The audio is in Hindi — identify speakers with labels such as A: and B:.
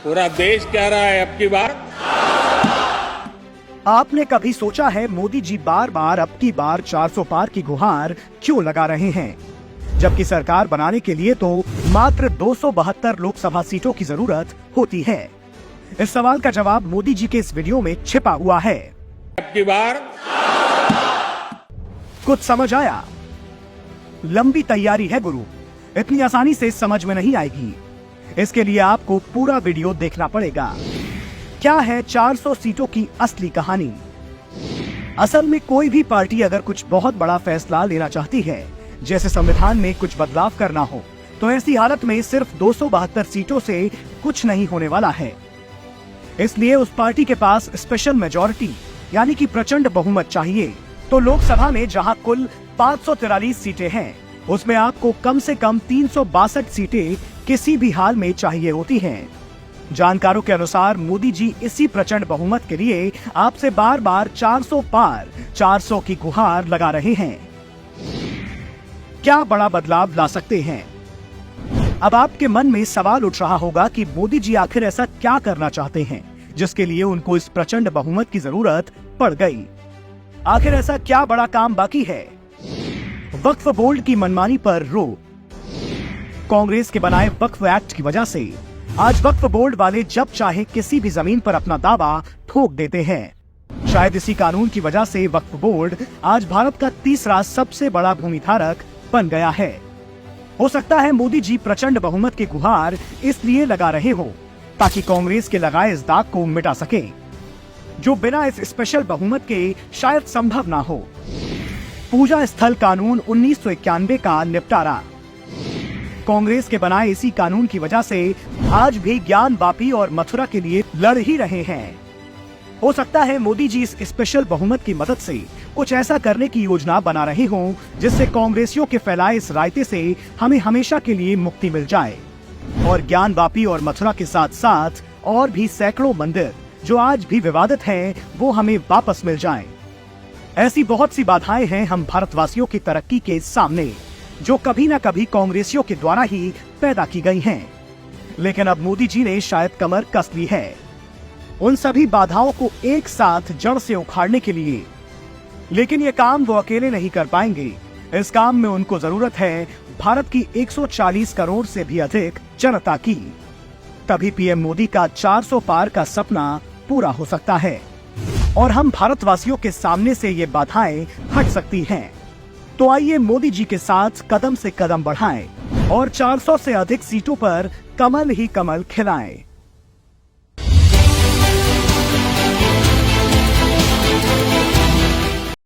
A: पूरा देश कह रहा है अब की बार।
B: आपने कभी सोचा है मोदी जी बार बार अब की बार 400 पार की गुहार क्यों लगा रहे हैं, जबकि सरकार बनाने के लिए तो मात्र 272 लोकसभा सीटों की जरूरत होती है? इस सवाल का जवाब मोदी जी के इस वीडियो में छिपा हुआ है।
A: अब की बार
B: कुछ समझ आया? लंबी तैयारी है गुरु, इतनी आसानी से समझ में नहीं आएगी। इसके लिए आपको पूरा वीडियो देखना पड़ेगा। क्या है 400 सीटों की असली कहानी? असल में कोई भी पार्टी अगर कुछ बहुत बड़ा फैसला लेना चाहती है, जैसे संविधान में कुछ बदलाव करना हो, तो ऐसी हालत में सिर्फ 272 सीटों से कुछ नहीं होने वाला है। इसलिए उस पार्टी के पास स्पेशल मेजॉरिटी यानी कि प्रचंड बहुमत चाहिए। तो लोकसभा में जहां कुल 543 सीटें हैं, उसमें आपको कम से कम 362 सीटें किसी भी हाल में चाहिए होती हैं। जानकारों के अनुसार मोदी जी इसी प्रचंड बहुमत के लिए आपसे बार बार 400 पार 400 की गुहार लगा रहे हैं। क्या बड़ा बदलाव ला सकते हैं? अब आपके मन में सवाल उठ रहा होगा कि मोदी जी आखिर ऐसा क्या करना चाहते हैं जिसके लिए उनको इस प्रचंड बहुमत की जरूरत पड़ गई। आखिर ऐसा क्या बड़ा काम बाकी है? वक्फ बोर्ड की मनमानी पर रोक। कांग्रेस के बनाए वक्फ एक्ट की वजह से आज वक्फ बोर्ड वाले जब चाहे किसी भी जमीन पर अपना दावा ठोक देते हैं। शायद इसी कानून की वजह से वक्फ बोर्ड आज भारत का तीसरा सबसे बड़ा भूमिधारक बन गया है। हो सकता है मोदी जी प्रचंड बहुमत की गुहार इसलिए लगा रहे हो ताकि कांग्रेस के लगाए इस दाग को मिटा सके, जो बिना इस स्पेशल बहुमत के शायद संभव ना हो। पूजा स्थल कानून 1991 का निपटारा। कांग्रेस के बनाए इसी कानून की वजह से आज भी ज्ञान वापी और मथुरा के लिए लड़ ही रहे हैं। हो सकता है मोदी जी इस स्पेशल बहुमत की मदद से कुछ ऐसा करने की योजना बना रहे हों जिससे कांग्रेसियों के फैलाए इस रायते से हमें हमेशा के लिए मुक्ति मिल जाए और ज्ञान वापी और मथुरा के साथ साथ और भी सैकड़ों मंदिर जो आज भी विवादित हैं, वो हमें वापस मिल जाएं। ऐसी बहुत सी बाधाएं हैं हम भारतवासियों की तरक्की के सामने, जो कभी न कभी कांग्रेसियों के द्वारा ही पैदा की गई हैं। लेकिन अब मोदी जी ने शायद कमर कस ली है उन सभी बाधाओं को एक साथ जड़ से उखाड़ने के लिए। लेकिन ये काम वो अकेले नहीं कर पाएंगे। इस काम में उनको जरूरत है भारत की 140 करोड़ से भी अधिक जनता की। तभी पीएम मोदी का 400 पार का सपना पूरा हो सकता है और हम भारतवासियों के सामने से ये बाधाएं हट सकती हैं। तो आइए मोदी जी के साथ कदम से कदम बढ़ाएं और 400 से अधिक सीटों पर कमल ही कमल खिलाएं।